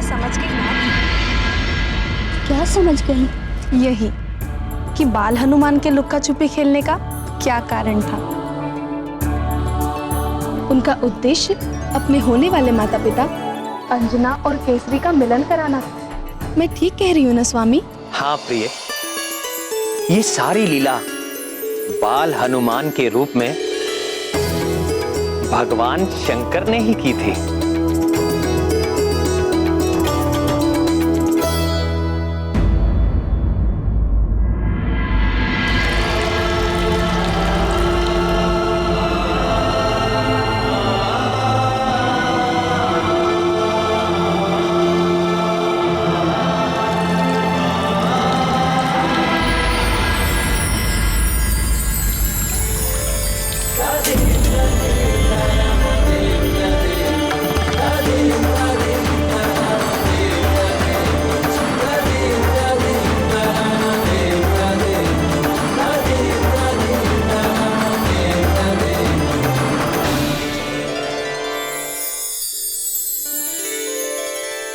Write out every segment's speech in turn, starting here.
समझ गई ना? क्या समझ गई? यही कि बाल हनुमान के लुक्का छुपी खेलने का क्या कारण था। उनका उद्देश्य अपने होने वाले माता पिता अंजना और केसरी का मिलन कराना था। मैं ठीक कह रही हूँ ना स्वामी? हाँ प्रिय, ये सारी लीला बाल हनुमान के रूप में भगवान शंकर ने ही की थी।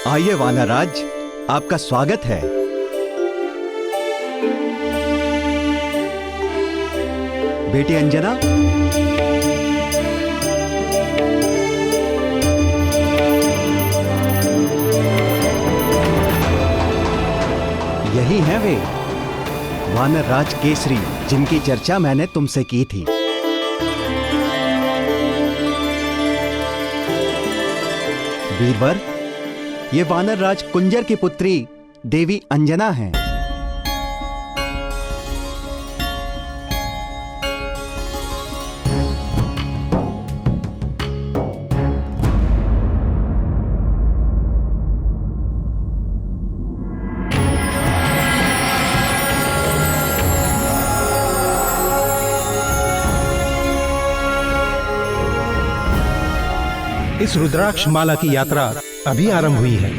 आइए वानरराज, आपका स्वागत है। बेटी अंजना, यही हैं वे वानरराज केसरी, जिनकी चर्चा मैंने तुमसे की थी। वीरवर, ये वानरराज कुंजर की पुत्री देवी अंजना हैं। इस रुद्राक्ष माला की यात्रा अभी आरंभ हुई है।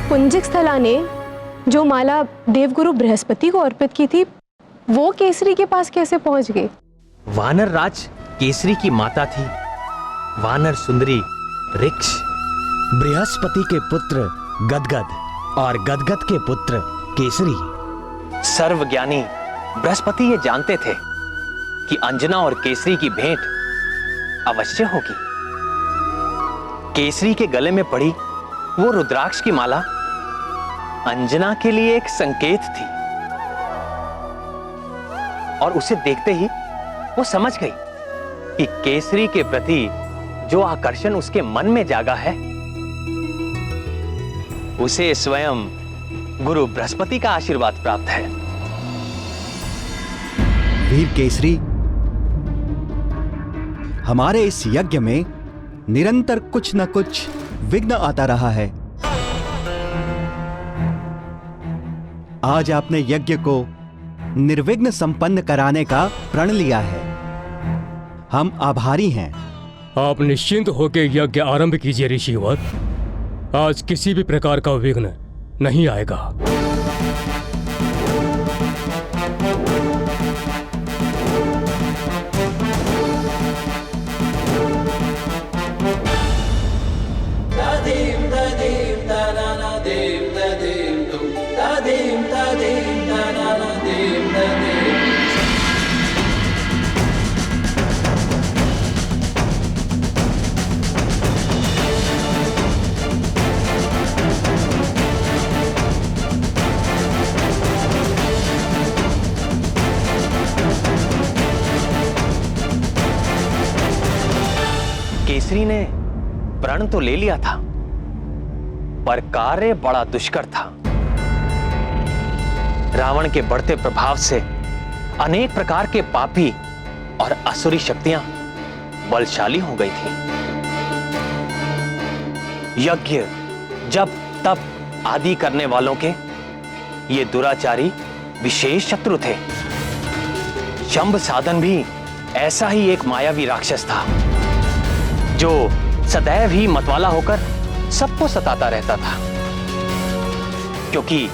कुंजिक स्थला ने जो माला देवगुरु बृहस्पति को अर्पित की थी, वो केसरी के पास कैसे पहुंच गई? वानर राज केसरी की माता थी वानर सुंदरी ऋक्ष। बृहस्पति के पुत्र गदगद और गदगद के पुत्र केसरी। सर्वज्ञानी बृहस्पति ये जानते थे कि अंजना और केसरी की भेंट अवश्य होगी। केसरी के गले में पड़ी वो रुद्राक्ष की माला अंजना के लिए एक संकेत थी, और उसे देखते ही वो समझ गई कि केसरी के प्रति जो आकर्षण उसके मन में जागा है, उसे स्वयं गुरु बृहस्पति का आशीर्वाद प्राप्त है। वीर केसरी, हमारे इस यज्ञ में निरंतर कुछ न कुछ विघ्न आता रहा है। आज आपने यज्ञ को निर्विघ्न संपन्न कराने का प्रण लिया है। हम आभारी हैं। आप निश्चिंत होकर यज्ञ आरंभ कीजिए ऋषिवर। आज किसी भी प्रकार का विघ्न नहीं आएगा। केसरी ने प्रण तो ले लिया था, पर कार्य बड़ा दुष्कर था। रावण के बढ़ते प्रभाव से अनेक प्रकार के पापी और असुरी शक्तियां बलशाली हो गई थी। यज्ञ जब तप आदि करने वालों के ये दुराचारी विशेष शत्रु थे। शंभ साधन भी ऐसा ही एक मायावी राक्षस था, जो सदैव ही मतवाला होकर सबको सताता रहता था। क्योंकि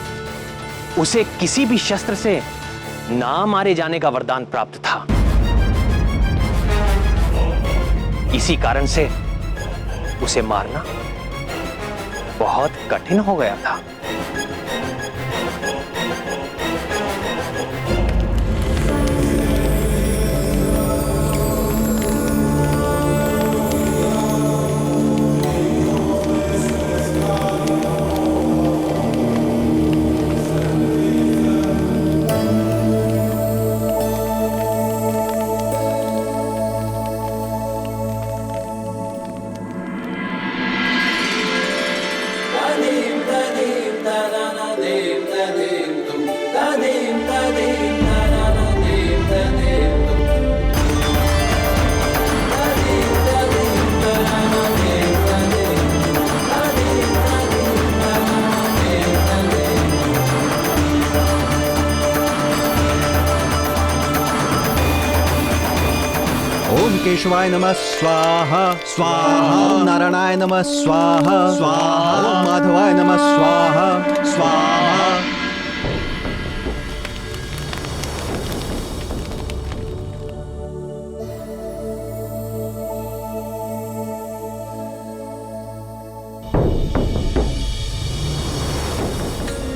उसे किसी भी शस्त्र से ना मारे जाने का वरदान प्राप्त था। इसी कारण से उसे मारना बहुत कठिन हो गया था। ओम केशवाय नमः स्वाहा स्वाहा। ओम नारायणाय नमः स्वाहा स्वाहा। ओम माधवाय नमः स्वाहा स्वाहा।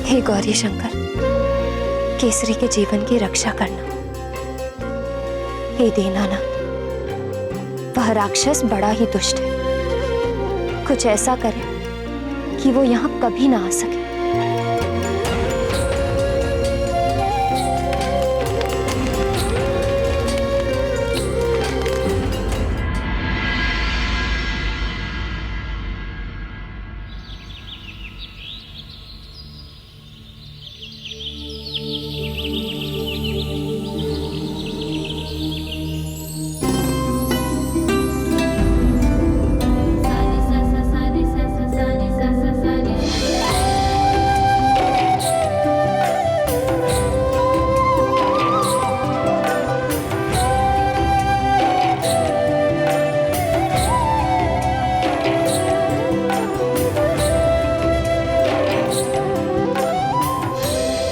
हे गौरी शंकर, केसरी के जीवन की रक्षा करना। हे दीनानाथ, वह राक्षस बड़ा ही दुष्ट है। कुछ ऐसा करे कि वो यहाँ कभी ना आ सके।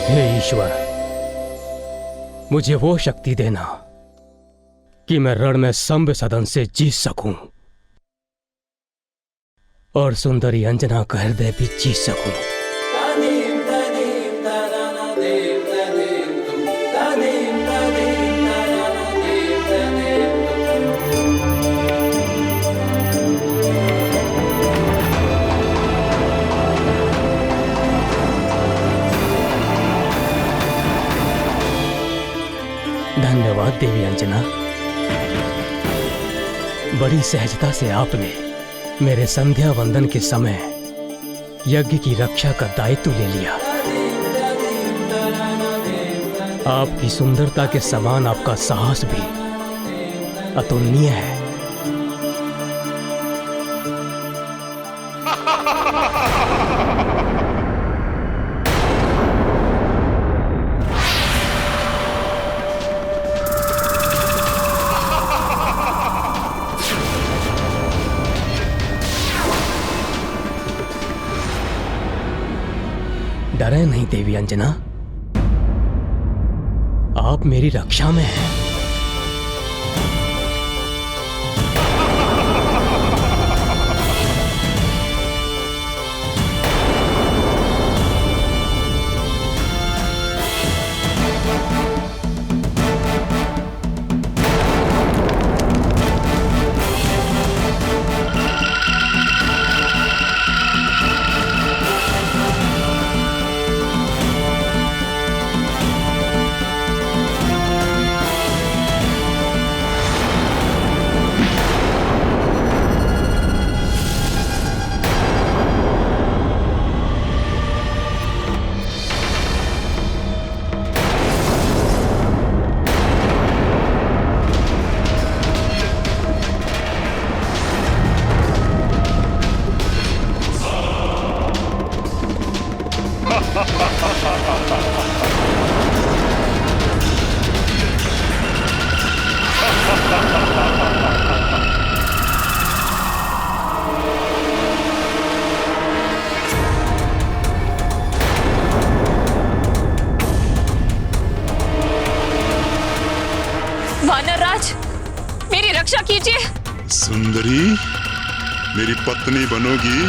हे ईश्वर, मुझे वो शक्ति देना कि मैं रण में संभ सदन से जीत सकूं और सुंदरी अंजना का हृदय भी जीत सकूं। धन्यवाद देवी अंजना। बड़ी सहजता से आपने मेरे संध्या वंदन के समय यज्ञ की रक्षा का दायित्व ले लिया। आपकी सुंदरता के समान आपका साहस भी अतुलनीय है। डरे नहीं देवी अंजना, आप मेरी रक्षा में हैं। कीजिए। सुंदरी, मेरी पत्नी बनोगी?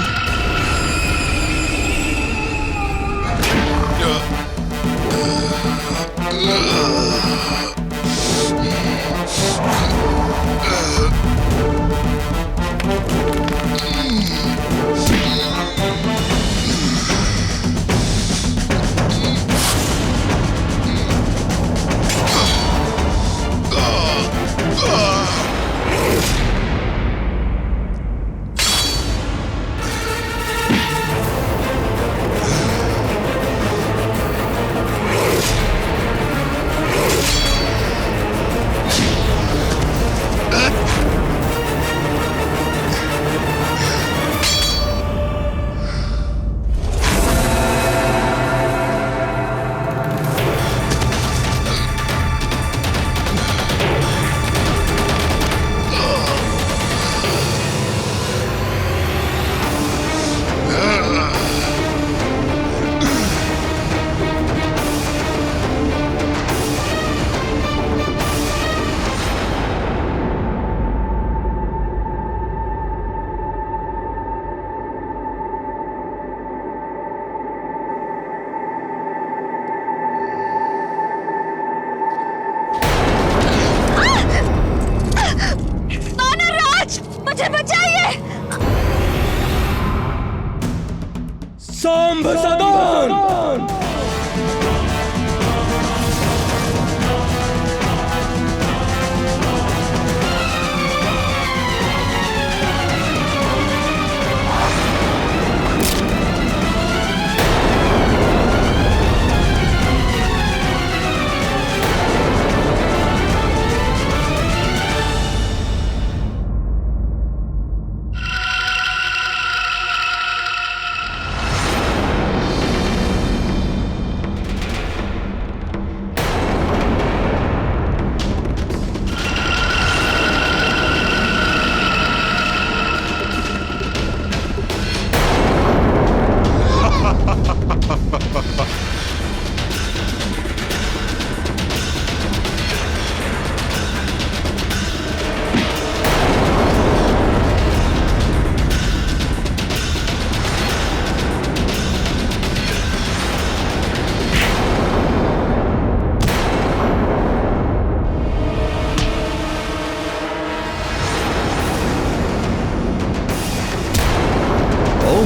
मुझे बचाइए। सांब सदन।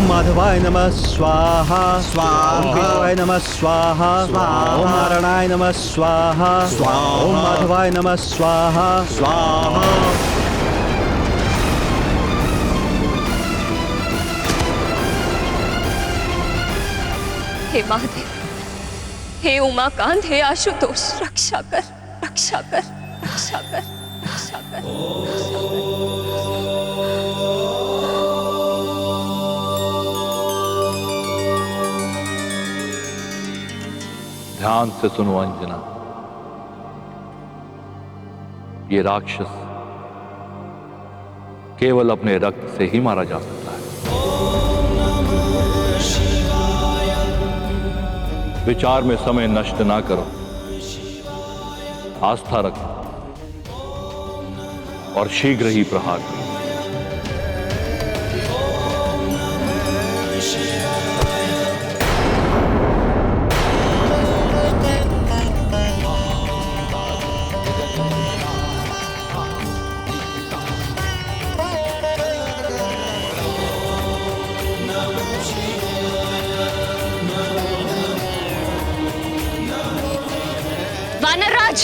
माधवाय नमः स्वाहा स्वाहा। ओम केशवाय नमः स्वाहा स्वाहा। ओम नारायणाय नमः स्वाहा स्वाहा। ओम माधवाय नमः स्वाहा स्वाहा। हे महादेव, हे उमाकांत, हे आशुतोष, रक्षा कर, रक्षा कर, रक्षा कर, रक्षा कर। ध्यान से सुनो अंजना, ये राक्षस केवल अपने रक्त से ही मारा जा सकता है। विचार में समय नष्ट ना करो, आस्था रखो और शीघ्र ही प्रहार करो। वानरराज,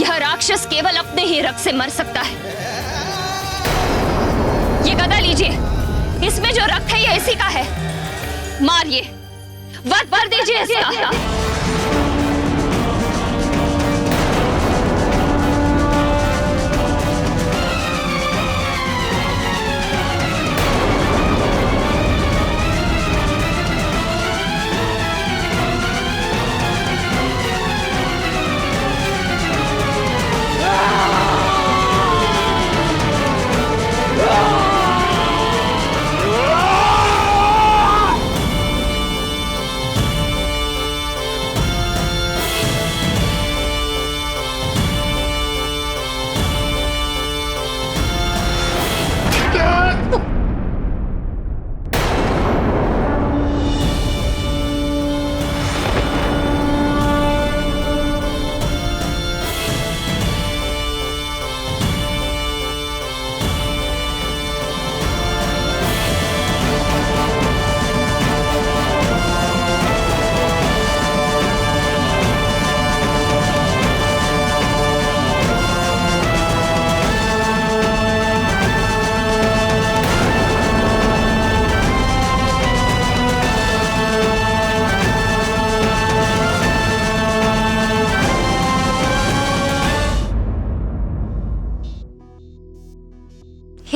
यह राक्षस केवल अपने ही रक्त से मर सकता है। ये गदा लीजिए, इसमें जो रक्त है ये इसी का है। मारिए, वध भर दीजिए इसका।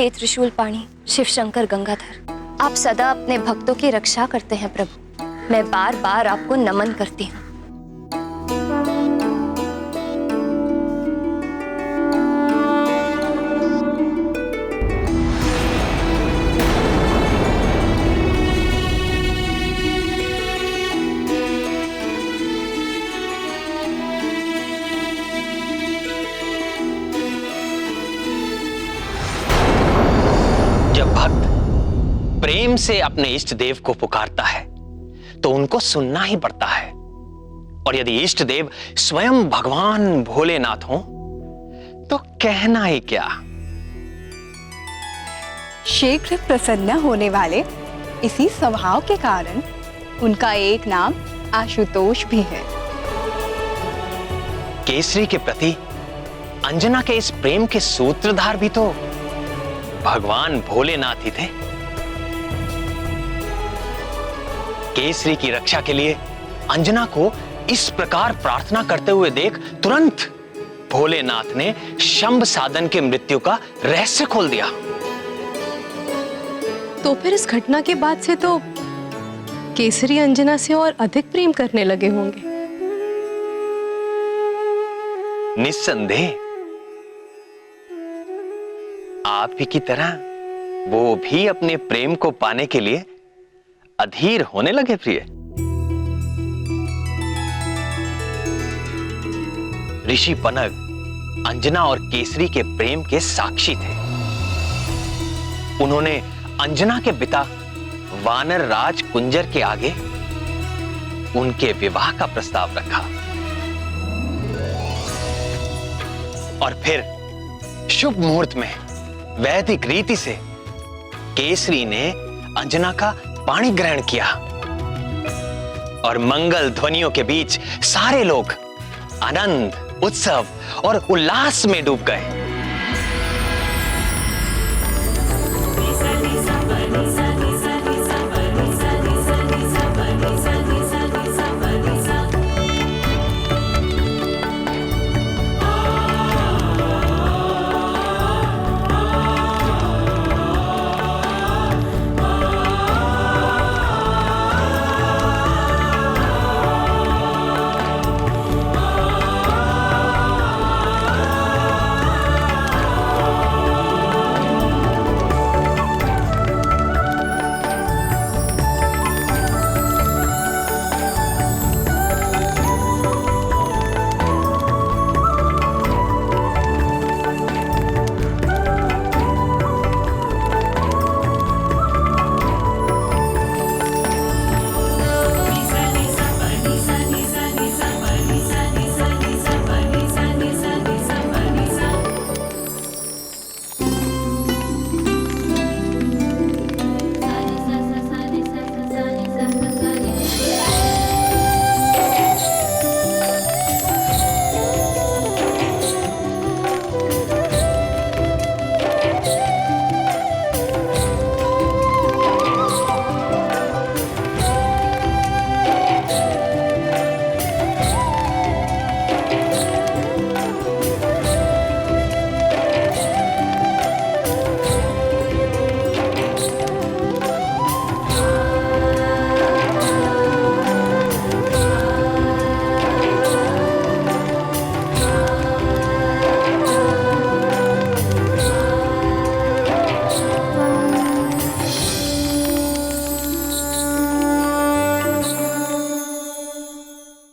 हे त्रिशूल पाणी शिव शंकर गंगाधर, आप सदा अपने भक्तों की रक्षा करते हैं प्रभु। मैं बार बार आपको नमन करती हूँ। जब भक्त प्रेम से अपने इष्ट देव को पुकारता है तो उनको सुनना ही पड़ता है। और यदि इष्ट देव स्वयं भगवान भोलेनाथ हो तो कहना ही क्या। शीघ्र प्रसन्न होने वाले इसी स्वभाव के कारण उनका एक नाम आशुतोष भी है। केसरी के प्रति अंजना के इस प्रेम के सूत्रधार भी तो भगवान भोलेनाथ ही थे। केसरी की रक्षा के लिए अंजना को इस प्रकार प्रार्थना करते हुए देख तुरंत भोलेनाथ ने शंभ साधन के मृत्यु का रहस्य खोल दिया। तो फिर इस घटना के बाद से तो केसरी अंजना से और अधिक प्रेम करने लगे होंगे। निस्संदेह आप ही की तरह वो भी अपने प्रेम को पाने के लिए अधीर होने लगे प्रिय। ऋषि पनग अंजना और केसरी के प्रेम के साक्षी थे। उन्होंने अंजना के पिता वानर राज कुंजर के आगे उनके विवाह का प्रस्ताव रखा और फिर शुभ मुहूर्त में वैदिक रीति से केसरी ने अंजना का पाणी ग्रहण किया और मंगल ध्वनियों के बीच सारे लोग आनंद, उत्सव और उल्लास में डूब गए।